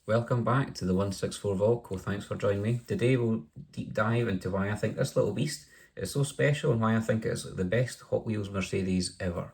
Welcome back to the 164 Volco. Thanks for joining me. Today we'll deep dive into why I think this little beast is so special and why I think it's the best Hot Wheels Mercedes ever.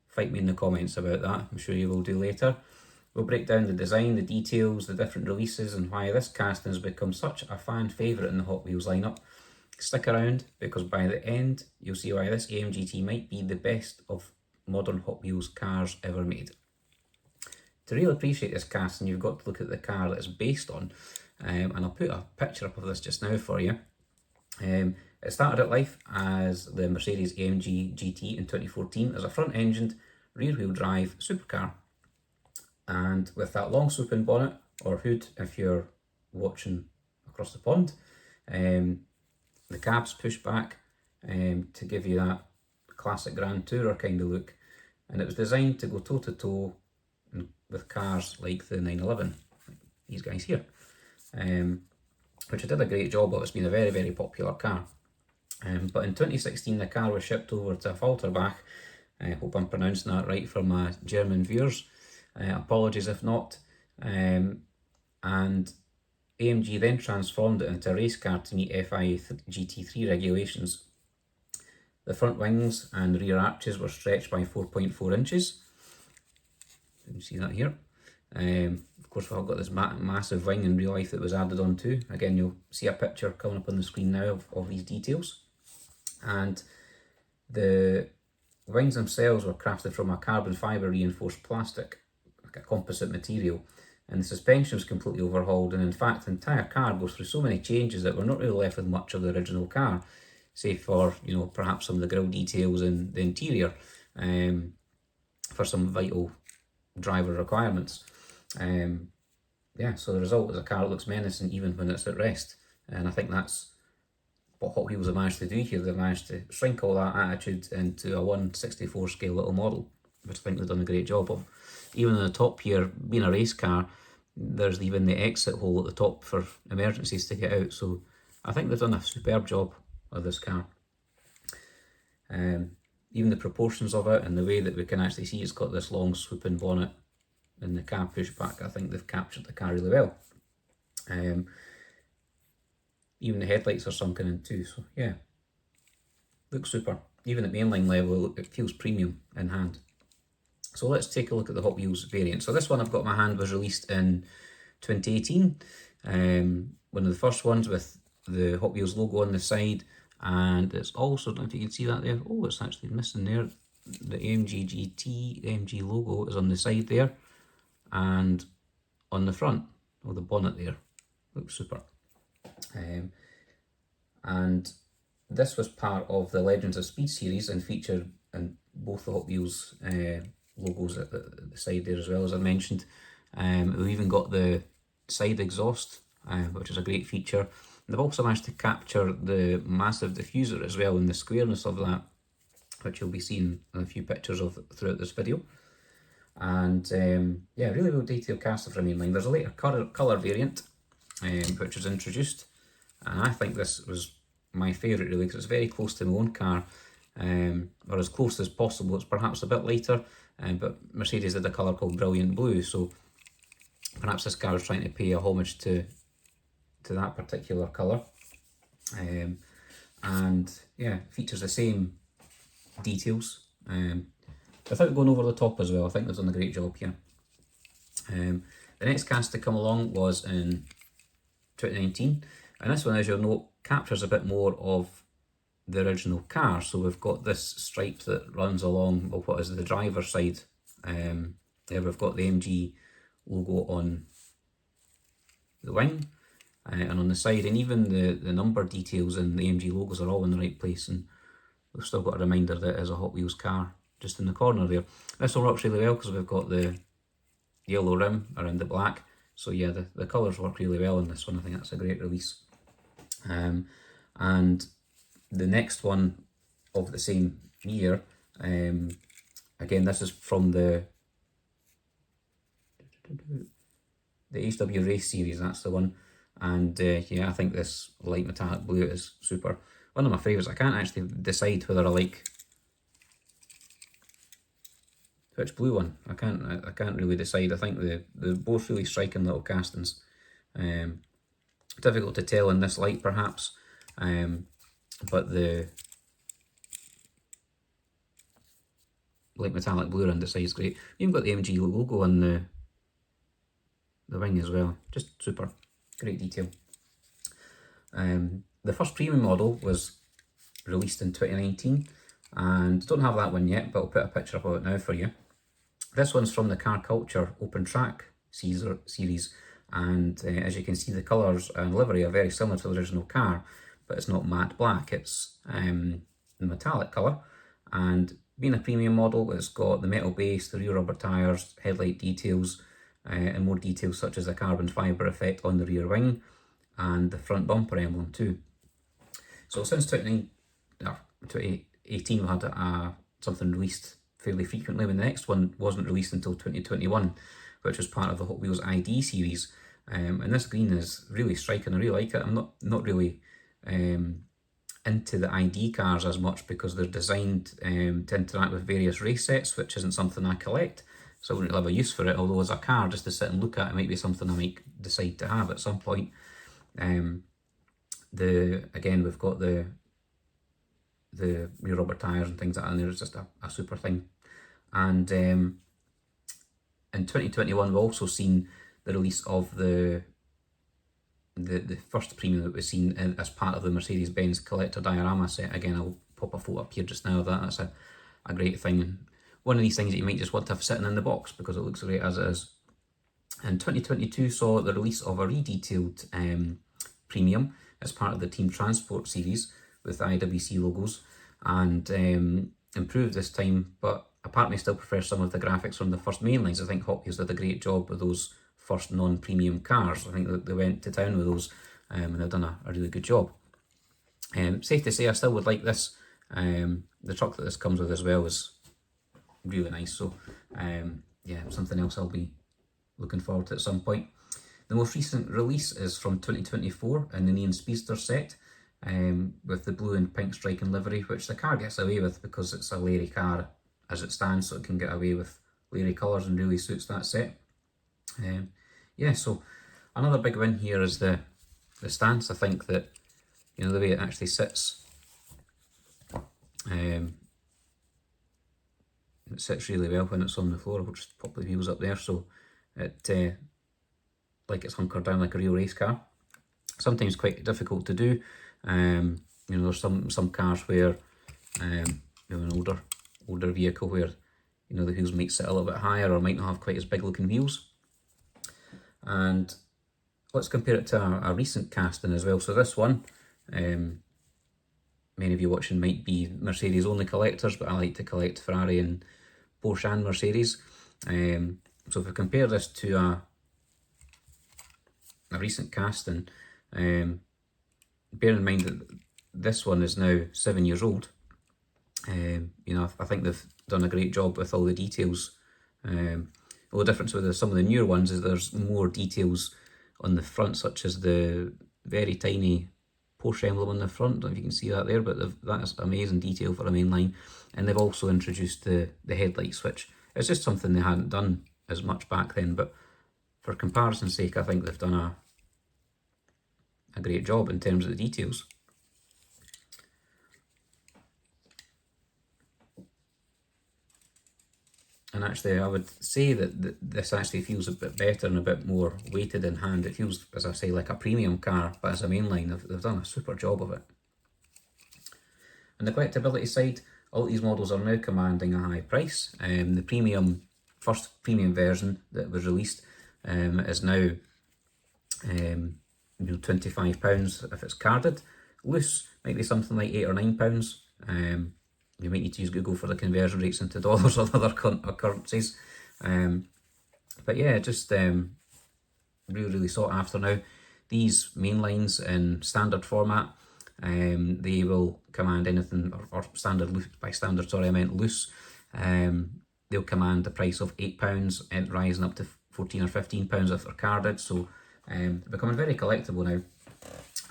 Fight me in the comments about that, I'm sure you will do later. We'll break down the design, the details, the different releases and why this casting has become such a fan favourite in the Hot Wheels lineup. Stick around because by the end you'll see why this AMG GT might be the best of modern Hot Wheels cars ever made. To really appreciate this casting, you've got to look at the car that it's based on, and I'll put a picture up of this just now for you. It started out life as the Mercedes AMG GT in 2014 as a front-engined, rear-wheel drive supercar. And with that long swooping bonnet, or hood if you're watching across the pond, the cab's pushed back to give you that classic Grand Tourer kind of look. And it was designed to go toe-to-toe with cars like the 911, like these guys here, which it did a great job of. It's been a very, very popular car. But in 2016, the car was shipped over to Falterbach. I hope I'm pronouncing that right for my German viewers. Apologies if not. And AMG then transformed it into a race car to meet FIA GT3 regulations. The front wings and rear arches were stretched by 4.4 inches. You can see that here. Of course, we've got this massive wing in real life that was added on too. Again, you'll see a picture coming up on the screen now of these details. And the wings themselves were crafted from a carbon fibre reinforced plastic, like a composite material. And the suspension was completely overhauled. And in fact, the entire car goes through so many changes that we're not really left with much of the original car, save for, perhaps some of the grille details in the interior, for some vital driver requirements. So the result is a car that looks menacing even when it's at rest, and I think that's what Hot Wheels have managed to do here. They've managed to shrink all that attitude into a 1/64 scale little model, which I think they've done a great job of. Even on the top here, being a race car, there's even the exit hole at the top for emergencies to get out, so I think they've done a superb job of this car. Even the proportions of it and the way that we can actually see it's got this long swooping bonnet and the cab pushed back, I think they've captured the car really well. Even the headlights are sunken in too, so yeah, looks super. Even at mainline level, it feels premium in hand. So let's take a look at the Hot Wheels variant. So this one I've got in my hand was released in 2018. One of the first ones with the Hot Wheels logo on the side. And it's also, I don't know if you can see that there. Oh, it's actually missing there. The AMG GT, the AMG logo is on the side there. And on the front, the bonnet there. Looks super. And this was part of the Legends of Speed series and featured in both the Hot Wheels logos at the side there as well, as I mentioned. We've even got the side exhaust, which is a great feature. They've also managed to capture the massive diffuser as well and the squareness of that, which you'll be seeing in a few pictures of throughout this video. And really well detailed casting for a mainline. There's a later colour variant, which was introduced, and I think this was my favourite really, because it's very close to my own car, or as close as possible. It's perhaps a bit later, but Mercedes did a colour called Brilliant Blue, so perhaps this car was trying to pay a homage to that particular colour. Features the same details, without going over the top as well. I think they've done a great job here. The next cast to come along was in 2019, and this one, as you'll note, captures a bit more of the original car. So we've got this stripe that runs along what is the driver's side. There we've got the AMG logo on the wing, and on the side, and even the number details and the AMG logos are all in the right place, and we've still got a reminder that it is a Hot Wheels car just in the corner there. This will work really well because we've got the yellow rim around the black, so yeah, the colours work really well in this one. I think that's a great release. And the next one of the same year, again, this is from the HW Race series, that's the one. And I think this light metallic blue is super. One of my favourites. I can't actually decide whether I like Which blue one? I can't really decide. I think they're both really striking little castings. Difficult to tell in this light perhaps, but the light metallic blue around the side is great. You've got the AMG logo on the wing as well. Just super, great detail. The first premium model was released in 2019, and don't have that one yet, but I'll put a picture up of it now for you. This one's from the Car Culture Open Track series, and as you can see, the colours and livery are very similar to the original car, but it's not matte black, it's the metallic colour. And being a premium model, it's got the metal base, the rear rubber tyres, headlight details, and more details such as the carbon fibre effect on the rear wing and the front bumper emblem too. So since 2018 we had something released fairly frequently, when the next one wasn't released until 2021, which was part of the Hot Wheels ID series. And this green is really striking. I really like it. I'm not really into the ID cars as much because they're designed to interact with various race sets, which isn't something I collect, so I wouldn't really have a use for it. Although as a car, just to sit and look at it might be something I might decide to have at some point. Again, we've got the rear rubber tyres and things like that, and there's just a super thing. And in 2021 we've also seen the release of the first premium that we've seen as part of the Mercedes-Benz collector diorama set. Again, I'll pop a photo up here just now of that. That's a great thing, and one of these things that you might just want to have sitting in the box because it looks great as it is. And 2022 saw the release of a redetailed premium as part of the Team Transport series with IWC logos, and improved this time, but apart from me still prefer some of the graphics from the first mainlines. I think Hot Wheels did a great job with those first non-premium cars. I think that they went to town with those, and they've done a really good job. Safe to say I still would like this. The truck that this comes with as well is really nice, so yeah, something else I'll be looking forward to at some point. The most recent release is from 2024 in the Neon Speedster set, with the blue and pink striking livery, which the car gets away with because it's a Larry car as it stands, so it can get away with Larry colours and really suits that set. Yeah, so another big win here is the stance. I think that, you know, the way it actually sits, it sits really well when it's on the floor. We'll just pop the wheels up there, so it like it's hunkered down like a real race car. Sometimes quite difficult to do. You know, there's some cars where you know, an older vehicle where, you know, the wheels might sit a little bit higher or might not have quite as big looking wheels. And let's compare it to a recent casting as well. So this one, many of you watching might be Mercedes only collectors, but I like to collect Ferrari and Porsche and Mercedes. So if we compare this to a recent casting, bear in mind that this one is now 7 years old. You know, I think they've done a great job with all the details. The difference with some of the newer ones is there's more details on the front, such as the very tiny Porsche emblem on the front. I don't know if you can see that there, but that's amazing detail for a mainline. And they've also introduced the headlight switch. It's just something they hadn't done as much back then, but for comparison's sake, I think they've done a great job in terms of the details. And actually, I would say that this actually feels a bit better and a bit more weighted in hand. It feels, as I say, like a premium car, but as a mainline, they've done a super job of it. On the collectability side, all these models are now commanding a high price. The first premium version that was released is now you know, £25 if it's carded. Loose might be something like £8 or £9. You might need to use Google for the conversion rates into dollars or other currencies. But yeah, just really sought after now. These mainlines in standard format, they will command anything, or standard loose, by standard, sorry, I meant loose. They'll command the price of £8 and rising up to £14 or £15 if they're carded. So they're becoming very collectible now.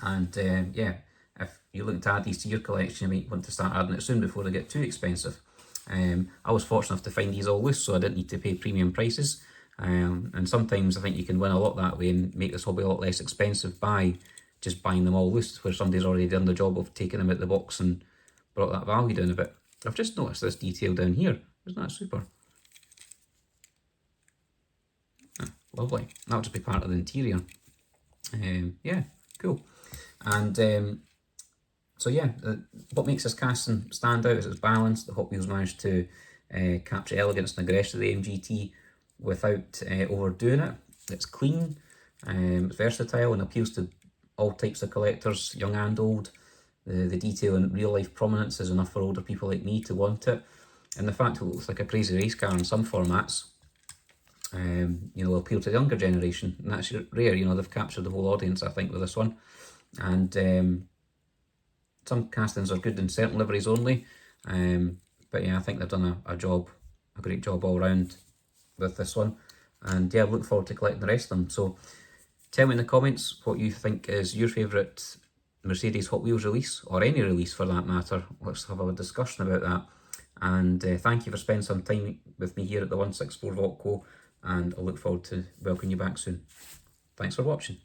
And yeah, if you're looking to add these to your collection, you might want to start adding it soon before they get too expensive. I was fortunate enough to find these all loose, so I didn't need to pay premium prices. And sometimes I think you can win a lot that way and make this hobby a lot less expensive by just buying them all loose, where somebody's already done the job of taking them out the box and brought that value down a bit. I've just noticed this detail down here. Isn't that super? Ah, lovely. That'll just be part of the interior. Yeah, cool. And so yeah, what makes this casting stand out is its balance. The Hot Wheels managed to capture elegance and aggression of the AMG GT without overdoing it. It's clean, it's versatile and appeals to all types of collectors, young and old. The detail and real life prominence is enough for older people like me to want it. And the fact it looks like a crazy race car in some formats, will appeal to the younger generation. And that's rare, they've captured the whole audience, I think, with this one. And some castings are good in certain liveries only. But yeah, I think they've done a great job all round with this one. And yeah, I look forward to collecting the rest of them. So tell me in the comments what you think is your favourite Mercedes Hot Wheels release, or any release for that matter. Let's have a discussion about that. And thank you for spending some time with me here at the 164 Vault Co. And I look forward to welcoming you back soon. Thanks for watching.